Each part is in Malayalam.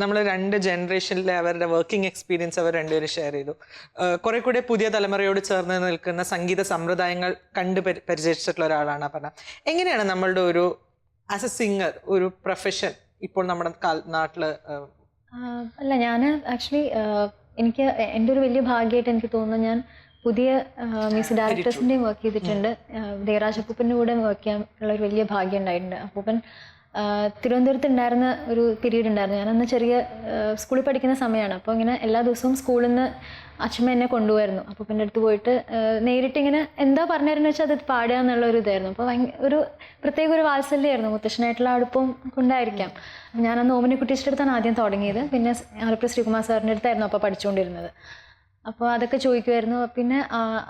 നമ്മൾ രണ്ട് ജനറേഷനിലെ അവരുടെ വർക്കിംഗ് എക്സ്പീരിയൻസ് അവർ രണ്ടുപേരും ഷെയർ ചെയ്തു. കുറെ കൂടെ പുതിയ തലമുറയോട് ചേർന്ന് നിൽക്കുന്ന സംഗീത സമ്പ്രദായങ്ങൾ കണ്ട് പരിചയിച്ചിട്ടുള്ള ഒരാളാണ് അപർണ. എങ്ങനെയാണ് നമ്മളുടെ ഒരു ആസ് എ സിംഗർ ഒരു പ്രൊഫഷൻ ഇപ്പോൾ നമ്മുടെ നാട്ടില്? അല്ല, ഞാൻ ആക്ച്വലി എനിക്ക് എൻ്റെ ഒരു വലിയ ഭാഗ്യമായിട്ട് എനിക്ക് തോന്നുന്നു. ഞാൻ പുതിയ മ്യൂസിക് ഡയറക്ടേഴ്സിൻ്റെയും വർക്ക് ചെയ്തിട്ടുണ്ട്. ദേവരാജ് അപ്പൂപ്പൻ്റെ കൂടെ വർക്ക് ചെയ്യാനുള്ള ഒരു വലിയ ഭാഗ്യം ഉണ്ടായിട്ടുണ്ട്. അപ്പൂപ്പൻ തിരുവനന്തപുരത്ത് ഉണ്ടായിരുന്ന ഒരു പീരീഡ് ഉണ്ടായിരുന്നു. ഞാനന്ന് ചെറിയ സ്കൂളിൽ പഠിക്കുന്ന സമയമാണ്. അപ്പോൾ ഇങ്ങനെ എല്ലാ ദിവസവും സ്കൂളിൽ നിന്ന് അച്ഛമ്മ എന്നെ കൊണ്ടുപോയിരുന്നു. അപ്പൂപ്പൻ്റെ അടുത്ത് പോയിട്ട് നേരിട്ട് ഇങ്ങനെ എന്താ പറഞ്ഞിരുന്നു വെച്ചാൽ അത് പാടുക എന്നുള്ള ഒരു ഇതായിരുന്നു. അപ്പോൾ ഒരു പ്രത്യേക ഒരു വാത്സല്യമായിരുന്നു. മുത്തശ്ശനായിട്ടുള്ള അടുപ്പം കൊണ്ടായിരിക്കാം. ഞാനന്ന് ഓമനക്കുട്ടീച്ചിൻ്റെ അടുത്താണ് ആദ്യം തുടങ്ങിയത്. പിന്നെ ആലപ്പുഴ ശ്രീകുമാർ സാറിൻ്റെ അടുത്തായിരുന്നു അപ്പോൾ പഠിച്ചുകൊണ്ടിരുന്നത്. അപ്പോൾ അതൊക്കെ ചോദിക്കുമായിരുന്നു. പിന്നെ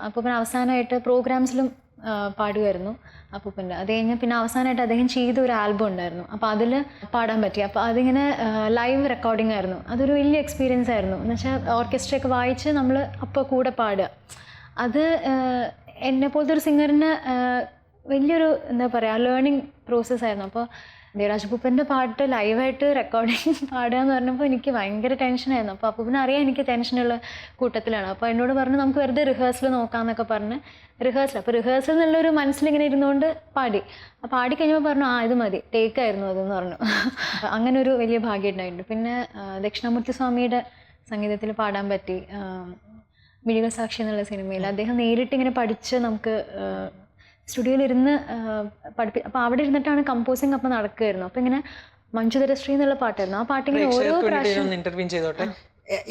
അപ്പൂപ്പൻ അവസാനമായിട്ട് പ്രോഗ്രാംസിലും പാടുമായിരുന്നു അപ്പൂപ്പൻ്റെ. അത് കഴിഞ്ഞ് പിന്നെ അവസാനമായിട്ട് അദ്ദേഹം ചെയ്ത ഒരു ആൽബം ഉണ്ടായിരുന്നു. അപ്പോൾ അതിൽ പാടാൻ പറ്റി. അപ്പോൾ അതിങ്ങനെ ലൈവ് റെക്കോർഡിംഗ് ആയിരുന്നു. അതൊരു വലിയ എക്സ്പീരിയൻസ് ആയിരുന്നു. എന്ന് വെച്ചാൽ ഓർക്കസ്ട്രയൊക്കെ വായിച്ച് നമ്മൾ അപ്പോൾ കൂടെ പാടുക. അത് എന്നെ പോലത്തെ ഒരു സിംഗറിന് വലിയൊരു എന്താ പറയുക ലേണിംഗ് പ്രോസസ്സായിരുന്നു. അപ്പോൾ ദേവരാജ് അപ്പൂപ്പൻ്റെ പാട്ട് ലൈവായിട്ട് റെക്കോർഡിങ് പാടുക എന്ന് പറഞ്ഞപ്പോൾ എനിക്ക് ഭയങ്കര ടെൻഷനായിരുന്നു. അപ്പോൾ അപ്പൂപ്പനെ അറിയാൻ എനിക്ക് ടെൻഷനുള്ള കൂട്ടത്തിലാണ്. അപ്പോൾ എന്നോട് പറഞ്ഞു നമുക്ക് വെറുതെ റിഹേഴ്സൽ നോക്കാമെന്നൊക്കെ പറഞ്ഞ് അപ്പോൾ റിഹേഴ്സൽ എന്നുള്ളൊരു മനസ്സിലിങ്ങനെ ഇരുന്നുകൊണ്ട് പാടി. അപ്പോൾ പാടിക്കഴിഞ്ഞപ്പോൾ പറഞ്ഞു ഇത് മതി, ടേക്കായിരുന്നു അതെന്ന് പറഞ്ഞു. അങ്ങനെ ഒരു വലിയ ഭാഗ്യം ഉണ്ടായിട്ടുണ്ട്. പിന്നെ ദക്ഷിണാമൂർത്തി സ്വാമിയുടെ സംഗീതത്തിൽ പാടാൻ പറ്റി. മിഴികൾ സാക്ഷി എന്നുള്ള സിനിമയിൽ അദ്ദേഹം നേരിട്ടിങ്ങനെ പഠിച്ച് നമുക്ക് സ്റ്റുഡിയോയിലിരുന്ന് അപ്പോൾ അവിടെ ഇരുന്നിട്ടാണ് കമ്പോസിങ് അപ്പം നടക്കുമായിരുന്നു. അപ്പോൾ ഇങ്ങനെ മഞ്ജുധരശ്രീ എന്നുള്ള പാട്ടായിരുന്നു. ആ പാട്ടിങ്ങനെ ഓരോ പ്രാവശ്യം ഇന്റർവ്യൂ ചെയ്തോട്ടെ.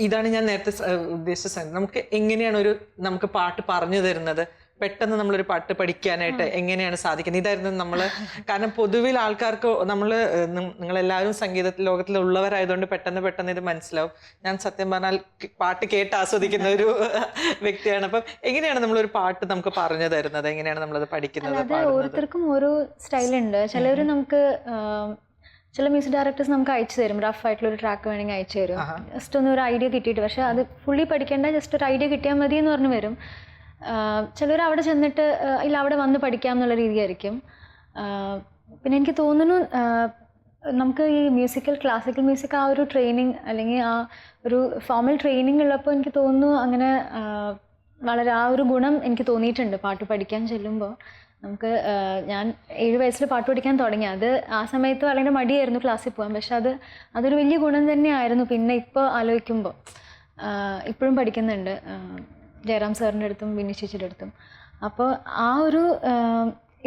ഇതാണ് ഞാൻ നേരത്തെ ഉദ്ദേശിച്ചത്. നമുക്ക് എങ്ങനെയാണ് നമുക്ക് പാട്ട് പറഞ്ഞു തരുന്നത്? പെട്ടെന്ന് നമ്മളൊരു പാട്ട് പഠിക്കാനായിട്ട് എങ്ങനെയാണ് സാധിക്കുന്നത്? ഇതായിരുന്നു നമ്മൾ. കാരണം പൊതുവിൽ ആൾക്കാർക്ക് നിങ്ങളെല്ലാവരും സംഗീത ലോകത്തിലുള്ളവരായതുകൊണ്ട് പെട്ടെന്ന് ഇത് മനസ്സിലാവും. ഞാൻ സത്യം പറഞ്ഞാൽ പാട്ട് കേട്ട് ആസ്വദിക്കുന്ന ഒരു വ്യക്തിയാണ്. അപ്പം എങ്ങനെയാണ് നമ്മളൊരു പാട്ട് നമുക്ക് പറഞ്ഞു തരുന്നത്? എങ്ങനെയാണ് നമ്മളത് പഠിക്കുന്നത്? ഓരോരുത്തർക്കും ഓരോ സ്റ്റൈലുണ്ട്. ചിലവർ നമുക്ക് ചില മ്യൂസിക് ഡയറക്ടേഴ്സ് നമുക്ക് അയച്ചു തരും. റഫ് ആയിട്ടുള്ള ഒരു ട്രാക്ക് വേണമെങ്കിൽ അയച്ചു തരും. ജസ്റ്റ് ഒന്ന് ഒരു ഐഡിയ കിട്ടിയിട്ട്. പക്ഷെ അത് ഫുള്ളി പഠിക്കേണ്ട, ജസ്റ്റ് ഒരു ഐഡിയ കിട്ടിയാൽ മതി എന്ന് പറഞ്ഞ് വരും. ചിലർ അവിടെ ചെന്നിട്ട് ഇല്ല അവിടെ വന്ന് പഠിക്കാം എന്നുള്ള രീതിയായിരിക്കും. പിന്നെ എനിക്ക് തോന്നുന്നു നമുക്ക് ഈ ക്ലാസിക്കൽ മ്യൂസിക് ആ ഒരു ട്രെയിനിങ് അല്ലെങ്കിൽ ആ ഒരു ഫോർമൽ ട്രെയിനിങ് ഉള്ളപ്പോൾ എനിക്ക് തോന്നുന്നു അങ്ങനെ വളരെ ആ ഒരു ഗുണം എനിക്ക് തോന്നിയിട്ടുണ്ട് പാട്ട് പഠിക്കാൻ ചെല്ലുമ്പോൾ. നമുക്ക് ഞാൻ 7 വയസ്സിൽ പാട്ട് പഠിക്കാൻ തുടങ്ങി. അത് ആ സമയത്ത് വളരെ മടിയായിരുന്നു ക്ലാസ്സിൽ പോകാൻ. പക്ഷെ അതൊരു വലിയ ഗുണം തന്നെയായിരുന്നു. പിന്നെ ഇപ്പോൾ ആലോചിക്കുമ്പോൾ ഇപ്പോഴും പഠിക്കുന്നുണ്ട് ജയറാം സാറിൻ്റെ അടുത്തും ബിന്നി ചേച്ചിയുടെ അടുത്തും. അപ്പോൾ ആ ഒരു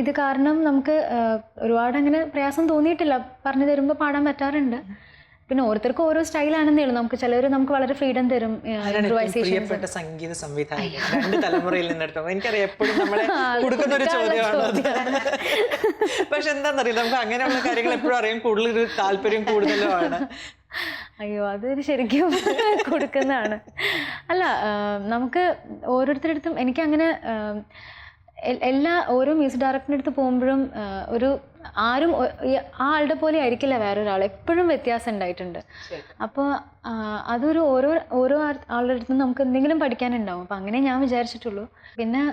ഇത് കാരണം നമുക്ക് ഒരുപാട് അങ്ങനെ പ്രയാസം തോന്നിയിട്ടില്ല. പറഞ്ഞു തരുമ്പോൾ പാടാൻ പറ്റാറുണ്ട്. പിന്നെ ഓരോരുത്തർക്കും ഓരോ സ്റ്റൈലാണെന്നേ ഉള്ളൂ. ചിലവർ നമുക്ക് വളരെ ഫ്രീഡം തരും. പ്രിയപ്പെട്ട സംഗീത സംവിധായകൻ രണ്ട് തലമുറയിൽ നിന്നെടുത്തോ? എനിക്കറിയാം എപ്പോഴും നമ്മളെ കൊടുക്കുന്ന ഒരു ചോദ്യമാണ്. പക്ഷെ എന്താണെന്നറിയില്ല, നമുക്ക് അങ്ങനെയുള്ള കാര്യങ്ങൾ എപ്പോഴും അറിയാൻ കൂടുതൽ താല്പര്യം കൂടുതലുമാണ്. അയ്യോ, അതൊരു ശരിക്കും കൊടുക്കുന്നതാണ്. അല്ല, നമുക്ക് ഓരോരുത്തരുടെ അടുത്തും എനിക്കങ്ങനെ ഓരോ മ്യൂസിക് ഡയറക്ടറിൻ്റെ അടുത്ത് പോകുമ്പോഴും ആരും ആ ആളുടെ പോലെ ആയിരിക്കില്ല വേറൊരാൾ. എപ്പോഴും വ്യത്യാസം ഉണ്ടായിട്ടുണ്ട്. അപ്പോൾ അതൊരു ഓരോ ആളുടെ അടുത്തും നമുക്ക് എന്തെങ്കിലും പഠിക്കാനുണ്ടാവും. അപ്പം അങ്ങനെ ഞാൻ വിചാരിച്ചിട്ടുള്ളൂ. പിന്നെ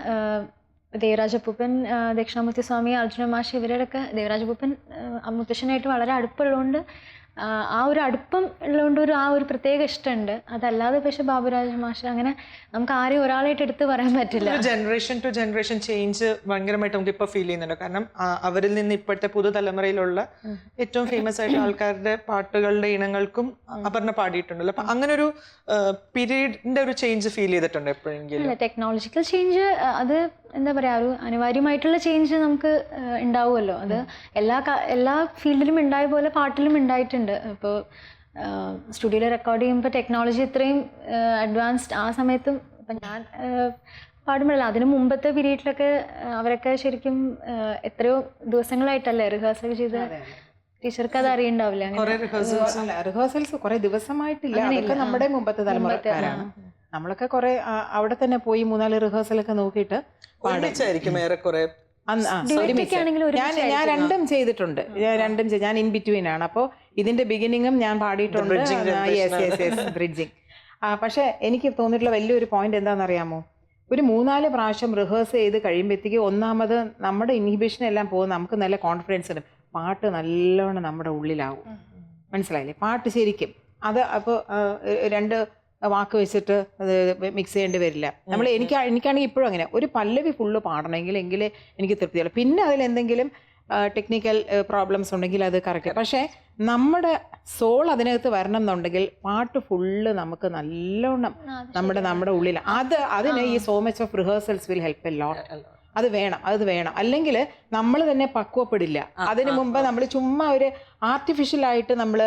ദേവരാജ് അപ്പൂപ്പൻ, ദക്ഷിണാമൂർത്തി സ്വാമി, അർജുന മാഷ് ഇവരുടെയൊക്കെ ദേവരാജ് അപ്പൂപ്പൻ മുത്തശ്ശനായിട്ട് വളരെ അടുപ്പമുള്ളതുകൊണ്ട് ആ ഒരു അടുപ്പം ഉള്ളതുകൊണ്ട് ആ ഒരു പ്രത്യേക ഇഷ്ടമുണ്ട്. അതല്ലാതെ പക്ഷെ ബാബുരാജ് മാഷ് അങ്ങനെ നമുക്ക് ആരെയും ഒരാളായിട്ട് എടുത്ത് പറയാൻ പറ്റില്ല. ജനറേഷൻ ടു ജനറേഷൻ ചേഞ്ച് ഭയങ്കരമായിട്ട് നമുക്ക് ഇപ്പോൾ ഫീൽ ചെയ്യുന്നുണ്ട്. കാരണം അവരിൽ നിന്ന് ഇപ്പോഴത്തെ പുതുതലമുറയിലുള്ള ഏറ്റവും ഫേമസ് ആയിട്ട് ആൾക്കാരുടെ പാട്ടുകളുടെ ഇനങ്ങൾക്കും അപർണ പാടിയിട്ടുണ്ടല്ലോ. അപ്പൊ അങ്ങനെ ഒരു പീരീഡിന്റെ ഒരു ചേഞ്ച് ഫീൽ ചെയ്തിട്ടുണ്ട് എപ്പോഴെങ്കിലും? ടെക്നോളജിക്കൽ ചേഞ്ച് അത് എന്താ പറയുക, ഒരു അനിവാര്യമായിട്ടുള്ള ചേഞ്ച് നമുക്ക് ഉണ്ടാവുമല്ലോ. അത് എല്ലാ ഫീൽഡിലും ഉണ്ടായ പോലെ പാട്ടിലും ഉണ്ടായിട്ടുണ്ട്. ഇപ്പോൾ സ്റ്റുഡിയോയിൽ റെക്കോർഡ് ചെയ്യുമ്പോൾ ടെക്നോളജി ഇത്രയും അഡ്വാൻസ്ഡ് ആ സമയത്തും ഇപ്പം ഞാൻ പാടുമ്പോഴല്ല, അതിന് മുമ്പത്തെ പീരീഡിലൊക്കെ അവരൊക്കെ ശരിക്കും എത്രയോ ദിവസങ്ങളായിട്ടല്ലേ റിഹേഴ്സൽ ചെയ്ത്. ടീച്ചർക്ക് അത് അറിയണ്ടാവില്ല. റിഹേഴ്സൽസ് കുറെ ദിവസമായിട്ടില്ല. അതൊക്കെ നമ്മുടെ മുമ്പത്തെ തലമുറക്കാരാണ്. നമ്മളൊക്കെ കുറെ അവിടെ തന്നെ പോയി 3-4 റിഹേഴ്സലൊക്കെ നോക്കിയിട്ട് ഏറെക്കുറെ ഞാൻ രണ്ടും ചെയ്തിട്ടുണ്ട്. ഞാൻ ഇൻ ബിറ്റ്വീൻ ആണ്. അപ്പോൾ ഇതിന്റെ ബിഗിനിങ്ങും ഞാൻ പാടിയിട്ടുണ്ട്. ബ്രിഡ്ജിങ്. പക്ഷെ എനിക്ക് തോന്നിയിട്ടുള്ള വലിയൊരു പോയിന്റ് എന്താണെന്നറിയാമോ? ഒരു 3-4 പ്രാവശ്യം റിഹേഴ്സ് ചെയ്ത് കഴിയുമ്പോഴത്തേക്ക് ഒന്നാമത് നമ്മുടെ ഇൻഹിബിഷൻ എല്ലാം പോകും. നമുക്ക് നല്ല കോൺഫിഡൻസ് ഉണ്ട്. പാട്ട് നല്ലോണം നമ്മുടെ ഉള്ളിലാവും. മനസ്സിലായില്ലേ? പാട്ട് ശരിക്കും അത് അപ്പോൾ 2 വാക്ക് വെച്ചിട്ട് അത് മിക്സ് ചെയ്യേണ്ടി വരില്ല. എനിക്കാണെങ്കിൽ ഇപ്പോഴും അങ്ങനെ ഒരു പല്ലവി ഫുള്ള് പാടണമെങ്കിൽ എനിക്ക് തൃപ്തിയുള്ളൂ. പിന്നെ അതിലെന്തെങ്കിലും ടെക്നിക്കൽ പ്രോബ്ലംസ് ഉണ്ടെങ്കിൽ അത് കറക്റ്റ്. പക്ഷേ നമ്മുടെ സോൾ അതിനകത്ത് വരണം എന്നുണ്ടെങ്കിൽ പാട്ട് ഫുള്ള് നമുക്ക് നല്ലോണം നമ്മുടെ ഉള്ളിൽ അതിന് ഈ so much of rehearsals will help a lot. അത് വേണം. അല്ലെങ്കിൽ നമ്മൾ തന്നെ പക്വപ്പെടില്ല. അതിനു മുമ്പ് നമ്മൾ ചുമ്മാ ഒരു ആർട്ടിഫിഷ്യലായിട്ട് നമ്മൾ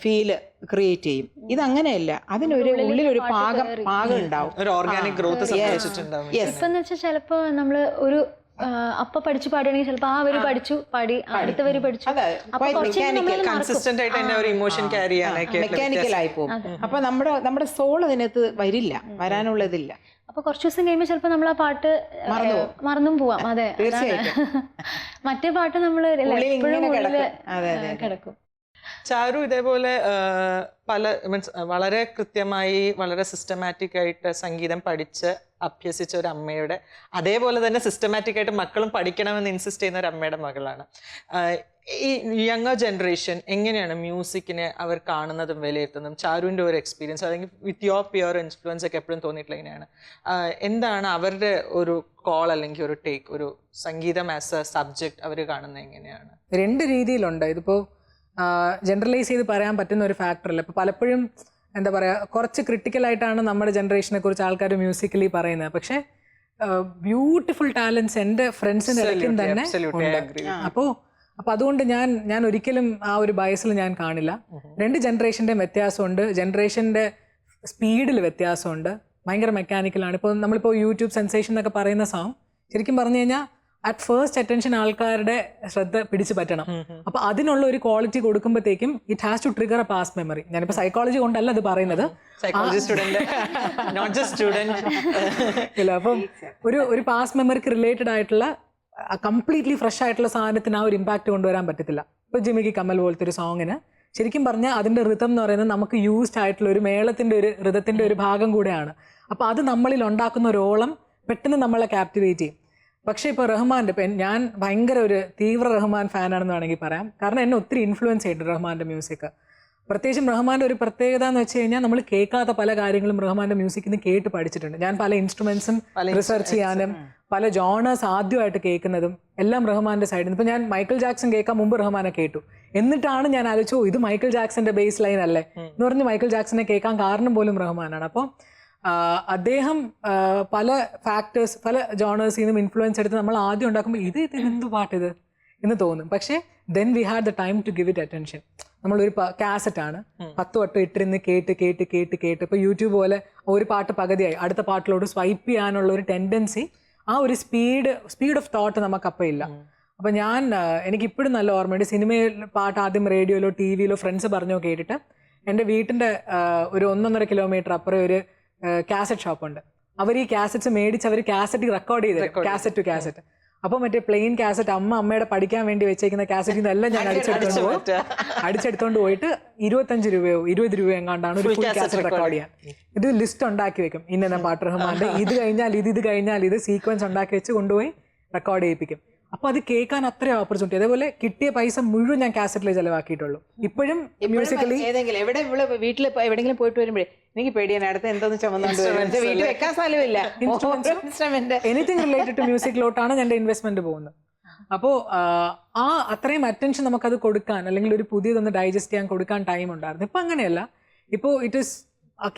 ഫീല് ക്രിയേറ്റ് ചെയ്യും. ഇതങ്ങനെയല്ല, അതിനൊരു ഉള്ളിലൊരു പാകം ഉണ്ടാവും, ഒരു ഓർഗാനിക് ഗ്രോത്ത് സംഭവിച്ചിട്ടുണ്ടാവും. ഇപ്പം വെച്ചാൽ ചിലപ്പോ നമ്മള് ഒരു അപ്പൊ പഠിച്ചു പാടുകയാണെങ്കിൽ ചിലപ്പോ ആ വരി പഠിച്ചു പാടി അടുത്ത വരി പഠിച്ചു കൺസിസ്റ്റന്റ് ആയിട്ട് തന്നെ ഒരു ഇമോഷൻ ക്യാരി ചെയ്യാനൊക്കെ മെക്കാനിക്കൽ ആയി പോകും. അപ്പൊ നമ്മുടെ സോൾ അതിനകത്ത് വരാനുള്ളതില്ല. അപ്പൊ കുറച്ചു ദിവസം കഴിയുമ്പോൾ ചിലപ്പോ നമ്മൾ ആ പാട്ട് മറന്നും പോവാം. അതെ, മറ്റേ പാട്ട് നമ്മൾ കിടക്കും. ചാരു ഇതേപോലെ പല മീൻസ് വളരെ കൃത്യമായി വളരെ സിസ്റ്റമാറ്റിക് ആയിട്ട് സംഗീതം പഠിച്ച് അഭ്യസിച്ച ഒരു അമ്മയുടെ അതേപോലെ തന്നെ സിസ്റ്റമാറ്റിക് ആയിട്ട് മക്കളും പഠിക്കണമെന്ന് ഇൻസിസ്റ്റ് ചെയ്യുന്ന ഒരു അമ്മയുടെ മകളാണ്. ഈ യങ്ങർ ജനറേഷൻ എങ്ങനെയാണ് മ്യൂസിക്കിനെ അവർ കാണുന്നതും വിലയിരുത്തുന്നതും? ചാരുവിൻ്റെ ഒരു എക്സ്പീരിയൻസ് അല്ലെങ്കിൽ വിത്ത് യുവർ പ്യുവർ ഇൻഫ്ലുവൻസ് ഒക്കെ എപ്പോഴും തോന്നിയിട്ടുള്ള എങ്ങനെയാണ്? എന്താണ് അവരുടെ ഒരു കോൾ അല്ലെങ്കിൽ ഒരു ടേക്ക്, ഒരു സംഗീതം ആസ് എ സബ്ജക്റ്റ് അവർ കാണുന്നത് എങ്ങനെയാണ്? 2 രീതിയിലുണ്ട്. ഇതിപ്പോൾ ജനറലൈസ് ചെയ്ത് പറയാൻ പറ്റുന്ന ഒരു ഫാക്ടറല്ല. ഇപ്പോൾ പലപ്പോഴും എന്താ പറയുക, കുറച്ച് ക്രിട്ടിക്കലായിട്ടാണ് നമ്മുടെ ജനറേഷനെ കുറിച്ച് ആൾക്കാർ മ്യൂസിക്കലി പറയുന്നത്. പക്ഷേ ബ്യൂട്ടിഫുൾ ടാലൻസ് എൻ്റെ ഫ്രണ്ട്സിൻ്റെ ഇടയ്ക്കും തന്നെ ഉണ്ട്. അപ്പോൾ അതുകൊണ്ട് ഞാൻ ഒരിക്കലും ആ ഒരു ബയസിൽ ഞാൻ കാണില്ല. 2 ജനറേഷൻ്റെയും വ്യത്യാസമുണ്ട്. ജനറേഷൻ്റെ സ്പീഡിൽ വ്യത്യാസമുണ്ട്. ഭയങ്കര മെക്കാനിക്കലാണ്. ഇപ്പോൾ നമ്മളിപ്പോൾ യൂട്യൂബ് സെൻസേഷൻ എന്നൊക്കെ പറയുന്ന സോങ് ശരിക്കും പറഞ്ഞു കഴിഞ്ഞാൽ അറ്റ് ഫസ്റ്റ് അറ്റൻഷൻ ആൾക്കാരുടെ ശ്രദ്ധ പിടിച്ചു പറ്റണം. അപ്പൊ അതിനുള്ള ഒരു ക്വാളിറ്റി കൊടുക്കുമ്പോഴത്തേക്കും it has to trigger a past memory. ഞാനിപ്പോ സൈക്കോളജി കൊണ്ടല്ല അത് പറയുന്നത്, ഇല്ല. അപ്പം ഒരു പാസ്റ്റ് മെമ്മറിക്ക് റിലേറ്റഡ് ആയിട്ടുള്ള കംപ്ലീറ്റ്ലി ഫ്രഷ് ആയിട്ടുള്ള സാധനത്തിന് ആ ഒരു ഇമ്പാക്ട് കൊണ്ടുവരാൻ പറ്റത്തില്ല. ഇപ്പൊ ജിമിക്ക് കമ്മൽ പോലത്തെ ഒരു സോങ്ങിന് ശരിക്കും പറഞ്ഞാൽ അതിന്റെ റിതം എന്ന് പറയുന്നത് നമുക്ക് യൂസ്ഡ് ആയിട്ടുള്ള ഒരു മേളത്തിന്റെ ഒരു റിതത്തിന്റെ ഒരു ഭാഗം കൂടെയാണ്. അപ്പൊ അത് നമ്മളിൽ ഉണ്ടാക്കുന്ന ഒരു ഓളം പെട്ടെന്ന് നമ്മളെ ക്യാപ്റ്റിവേറ്റ് ചെയ്യും. പക്ഷേ ഇപ്പോൾ റഹ്മാൻ്റെ, ഇപ്പം ഞാൻ ഭയങ്കര ഒരു തീവ്ര റഹ്മാൻ ഫാനാണെന്ന് വേണമെങ്കിൽ പറയാം. കാരണം എന്നെ ഒത്തിരി ഇൻഫ്ലുവൻസ് ചെയ്തിട്ടുണ്ട് റഹ്മാൻ്റെ മ്യൂസിക്. പ്രത്യേകിച്ചും റഹ്മാൻ്റെ ഒരു പ്രത്യേകത എന്ന് വെച്ച് കഴിഞ്ഞാൽ നമ്മൾ കേൾക്കാത്ത പല കാര്യങ്ങളും റഹ്മാൻ്റെ മ്യൂസിക്കിൽ നിന്ന് കേട്ട് പഠിച്ചിട്ടുണ്ട്. ഞാൻ പല ഇൻസ്ട്രുമെന്റ്സും റിസർച്ച് ചെയ്യാനും പല ജോണേഴ്സ് ആദ്യമായിട്ട് കേൾക്കുന്നതും എല്ലാം റഹ്മാൻ്റെ സൈഡിൽ നിന്ന്. ഇപ്പം ഞാൻ മൈക്കിൾ ജാക്സൺ കേൾക്കാൻ മുമ്പ് റഹ്മാനെ കേട്ടു. എന്നിട്ടാണ് ഞാൻ ആലോചിച്ചു ഇത് മൈക്കിൾ ജാക്സന്റെ ബേസ് ലൈൻ അല്ലേ എന്ന് പറഞ്ഞ് മൈക്കിൾ ജാക്സനെ കേൾക്കാൻ കാരണം പോലും റഹ്മാനാണ്. അപ്പോൾ അദ്ദേഹം പല ഫാക്ടേഴ്സ് പല ജോണേഴ്സിൽ നിന്നും ഇൻഫ്ലുവൻസ് എടുത്ത് നമ്മൾ ആദ്യം ഉണ്ടാക്കുമ്പോൾ എന്ത് പാട്ടിത് എന്ന് തോന്നും. പക്ഷേ then we had the time to give it attention. നമ്മളൊരു കാസറ്റാണ് 10 വട്ടം ഇട്ടിരുന്ന് കേട്ട് ഇപ്പോൾ യൂട്യൂബ് പോലെ ഒരു പാട്ട് പകുതിയായി അടുത്ത പാട്ടിലോട്ട് സ്വൈപ്പ് ചെയ്യാനുള്ള ഒരു ടെൻഡൻസി, ആ ഒരു സ്പീഡ് ഓഫ് തോട്ട് നമുക്കപ്പം ഇല്ല. അപ്പം എനിക്കിപ്പോഴും നല്ല ഓർമ്മയുണ്ട്. സിനിമയിൽ പാട്ട് ആദ്യം റേഡിയോയിലോ ടി വിയിലോ ഫ്രണ്ട്സ് പറഞ്ഞോ കേട്ടിട്ട് എൻ്റെ വീട്ടിൻ്റെ ഒരു 1.5 കിലോമീറ്റർ അപ്പുറം ഒരു കാസറ്റ് ഷോപ്പുണ്ട്. അവർ ഈ കാസറ്റ്സ് മേടിച്ച് അവർ കാസറ്റ് റെക്കോർഡ് ചെയ്ത് കാസറ്റ് ടു കാസറ്റ്. അപ്പോൾ മറ്റേ പ്ലെയിൻ കാസറ്റ് അമ്മയുടെ പഠിക്കാൻ വേണ്ടി വെച്ചേക്കുന്ന കാസറ്റിൽ നിന്നെല്ലാം ഞാൻ അടിച്ചെടുത്തോണ്ട് പോയിട്ട് 25 രൂപയോ 20 രൂപയോ എങ്ങാണ്ടാണ് ഒരു ഫുൾ കാസറ്റ് റെക്കോർഡ് ചെയ്യാൻ. ഇത് ലിസ്റ്റ് ഉണ്ടാക്കി വെക്കും, ഇന്ന പാട്ട് റഹ്മാന്റെ, ഇത് കഴിഞ്ഞാൽ ഇത് സീക്വൻസ് ഉണ്ടാക്കി വെച്ച് കൊണ്ടുപോയി റെക്കോർഡ് ചെയ്യിപ്പിക്കും. അപ്പൊ അത് കേൾക്കാൻ അത്രയും ഓപ്പർച്യൂണിറ്റി. അതേപോലെ കിട്ടിയ പൈസ മുഴുവൻ ഞാൻ കാസറ്റിൽ ചെലവാക്കിയിട്ടുള്ളൂ. ഇപ്പോഴും മ്യൂസിക്കലി വീട്ടിൽ എവിടെയെങ്കിലും പോയിട്ട് വരുമ്പോഴേ എനിക്ക് പേടിയാണ് അടുത്ത് എന്തോന്ന് ചുമന്നുകൊണ്ട് വീട്ടിൽ വെക്കാൻ സ്ഥലമില്ല. എനിത്തിങ് റിലേറ്റഡ് ടു മ്യൂസിക്കിലോട്ടാണ് എൻ്റെ ഇൻവെസ്റ്റ്മെന്റ് പോകുന്നത്. അപ്പോൾ അത്രയും അറ്റൻഷൻ നമുക്കത് കൊടുക്കാൻ അല്ലെങ്കിൽ ഒരു പുതിയതൊന്ന് ഡൈജസ്റ്റ് ചെയ്യാൻ കൊടുക്കാൻ ടൈം ഉണ്ടായിരുന്നു. ഇപ്പം അങ്ങനെയല്ല. ഇപ്പോൾ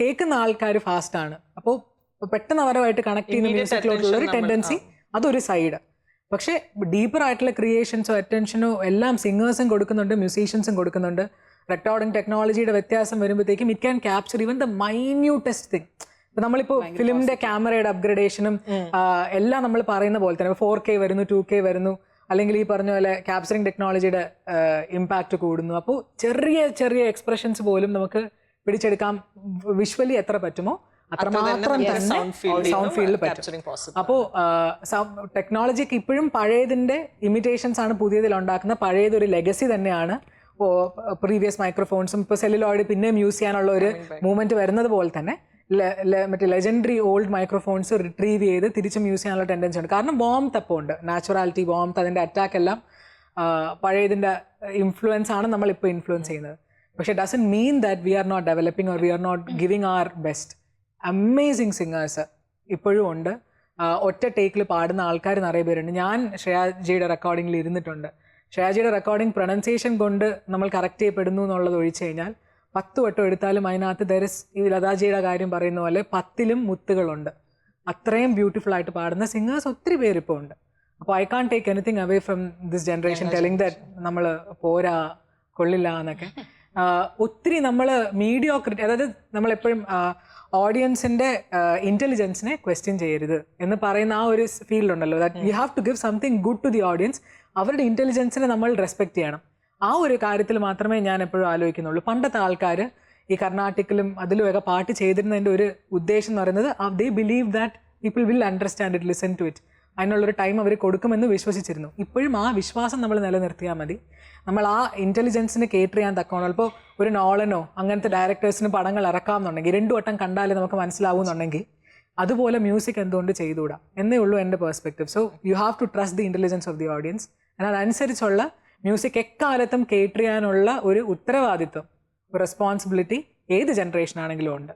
കേൾക്കുന്ന ആൾക്കാർ ഫാസ്റ്റ് ആണ്. അപ്പോൾ പെട്ടെന്ന് അവരുമായിട്ട് കണക്ട് ചെയ്യുന്ന മ്യൂസിക്കിലോട്ടുള്ള ഒരു ടെൻഡൻസി, അതൊരു സൈഡ്. പക്ഷേ ഡീപ്പർ ആയിട്ടുള്ള ക്രിയേഷൻസോ അറ്റൻഷനോ എല്ലാം സിംഗേഴ്സും കൊടുക്കുന്നുണ്ട്, മ്യൂസീഷ്യൻസും കൊടുക്കുന്നുണ്ട്. റെക്കോർഡിംഗ് ടെക്നോളജിയുടെ വ്യത്യാസം വരുമ്പോഴത്തേക്കും it can capture even the minutest thing. ഇപ്പം നമ്മളിപ്പോൾ ഫിലിമിന്റെ ക്യാമറയുടെ അപ്ഗ്രഡേഷനും എല്ലാം നമ്മൾ പറയുന്ന പോലെ തന്നെ 4K വരുന്നു, 2K വരുന്നു, അല്ലെങ്കിൽ ഈ പറഞ്ഞ പോലെ ക്യാപ്ചറിങ് ടെക്നോളജിയുടെ ഇമ്പാക്റ്റ് കൂടുന്നു. അപ്പോൾ ചെറിയ എക്സ്പ്രഷൻസ് പോലും നമുക്ക് പിടിച്ചെടുക്കാം. വിഷ്വലി എത്ര പറ്റുമോ അത്രമാത്രം തന്നെ സൗണ്ട് ഫീൽഡിൽ പറ്റും. അപ്പോൾ ടെക്നോളജിക്ക് ഇപ്പോഴും പഴയതിന്റെ ഇമിറ്റേഷൻസ് ആണ് പുതിയതിൽ ഉണ്ടാക്കുന്നത്. പഴയതൊരു ലെഗസി തന്നെയാണ്. പ്രീവിയസ് മൈക്രോഫോൺസും ഇപ്പോൾ സെല്ലുലോയിഡ് പിന്നെയും യൂസ് ചെയ്യാനുള്ള ഒരു മൂവ്മെന്റ് വരുന്നത് പോലെ തന്നെ മറ്റേ ലെജൻഡറി ഓൾഡ് മൈക്രോഫോൺസ് റിട്രീവ് ചെയ്ത് തിരിച്ചും യൂസ് ചെയ്യാനുള്ള ടെൻഡൻസി ഉണ്ട്. കാരണം വാംത്ത് അപ്പോൾ ഉണ്ട്, നാച്ചുറാലിറ്റി, വാംത്ത്, അതിൻ്റെ അറ്റാക്ക് എല്ലാം പഴയതിൻ്റെ ഇൻഫ്ലുവൻസ് ആണ് നമ്മളിപ്പോൾ ഇൻഫ്ലുവൻസ് ചെയ്യുന്നത്. പക്ഷെ doesn't mean that we are not developing or we are not giving our best. Amazing singers ഇപ്പോഴും ഉണ്ട്. ഒറ്റ ടേക്കിൽ പാടുന്ന ആൾക്കാർ നിറയെ പേരുണ്ട്. ഞാൻ ശ്രേയാജിയുടെ റെക്കോർഡിങ്ങിൽ ഇരുന്നിട്ടുണ്ട്. ശ്രേയാജിയുടെ റെക്കോർഡിംഗ് പ്രൊനൗൺസിയേഷൻ കൊണ്ട് നമ്മൾ കറക്റ്റ് ചെയ്യപ്പെടുന്നു എന്നുള്ളത് ഒഴിച്ചു കഴിഞ്ഞാൽ 10 വട്ടം എടുത്താലും അതിനകത്ത് ദരിസ് ഈ ലതാജിയുടെ കാര്യം പറയുന്ന പോലെ 10ലും മുത്തുകളുണ്ട്. അത്രയും ബ്യൂട്ടിഫുൾ ആയിട്ട് പാടുന്ന സിംഗേഴ്സ് ഒത്തിരി പേരിപ്പോൾ ഉണ്ട്. അപ്പോൾ I can't take anything away from this generation telling that നമ്മൾ പോരാ, കൊള്ളില്ല എന്നൊക്കെ. ഒത്തിരി നമ്മൾ മീഡിയോക്രിറ്റി, അതായത് നമ്മളെപ്പോഴും ഓഡിയൻസിൻ്റെ ഇൻ്റലിജൻസിനെ ക്വസ്റ്റ്യൻ ചെയ്യരുത് എന്ന് പറയുന്ന ആ ഒരു ഫീൽഡുണ്ടല്ലോ, that you have to give something good to the audience. അവരുടെ ഇൻ്റലിജൻസിനെ നമ്മൾ റെസ്പെക്ട് ചെയ്യണം. ആ ഒരു കാര്യത്തിൽ മാത്രമേ ഞാൻ എപ്പോഴും ആലോചിക്കുന്നുള്ളൂ. പണ്ടത്തെ ആൾക്കാർ ഈ കർണാട്ടിക്കിലും അതിലുമൊക്കെ പാട്ട് ചെയ്തിരുന്നതിൻ്റെ ഒരു ഉദ്ദേശം എന്ന് പറയുന്നത് they believe that people will understand it, listen to it, അതിനുള്ളൊരു ടൈം അവർ കൊടുക്കുമെന്ന് വിശ്വസിച്ചിരുന്നു. ഇപ്പോഴും ആ വിശ്വാസം നമ്മൾ നിലനിർത്തിയാൽ മതി. നമ്മൾ ആ ഇൻ്റലിജൻസിന് കേറ്റർ ചെയ്യാൻ തക്കവണ്ണം, ഇപ്പോൾ ഒരു നോളനോ അങ്ങനത്തെ ഡയറക്ടേഴ്സിന് പടങ്ങൾ ഇറക്കാമെന്നുണ്ടെങ്കിൽ 2 വട്ടം കണ്ടാലേ നമുക്ക് മനസ്സിലാവുന്നുണ്ടെങ്കിൽ അതുപോലെ മ്യൂസിക് എന്തുകൊണ്ട് ചെയ്തുകൂടാ എന്നേ ഉള്ളൂ എൻ്റെ perspective. So you have to trust the intelligence of the audience. അതനുസരിച്ചുള്ള മ്യൂസിക് എക്കാലത്തും കേറ്റർ ചെയ്യാനുള്ള ഒരു ഉത്തരവാദിത്വം, റെസ്പോൺസിബിലിറ്റി ഏത് ജനറേഷൻ ആണെങ്കിലും ഉണ്ട്.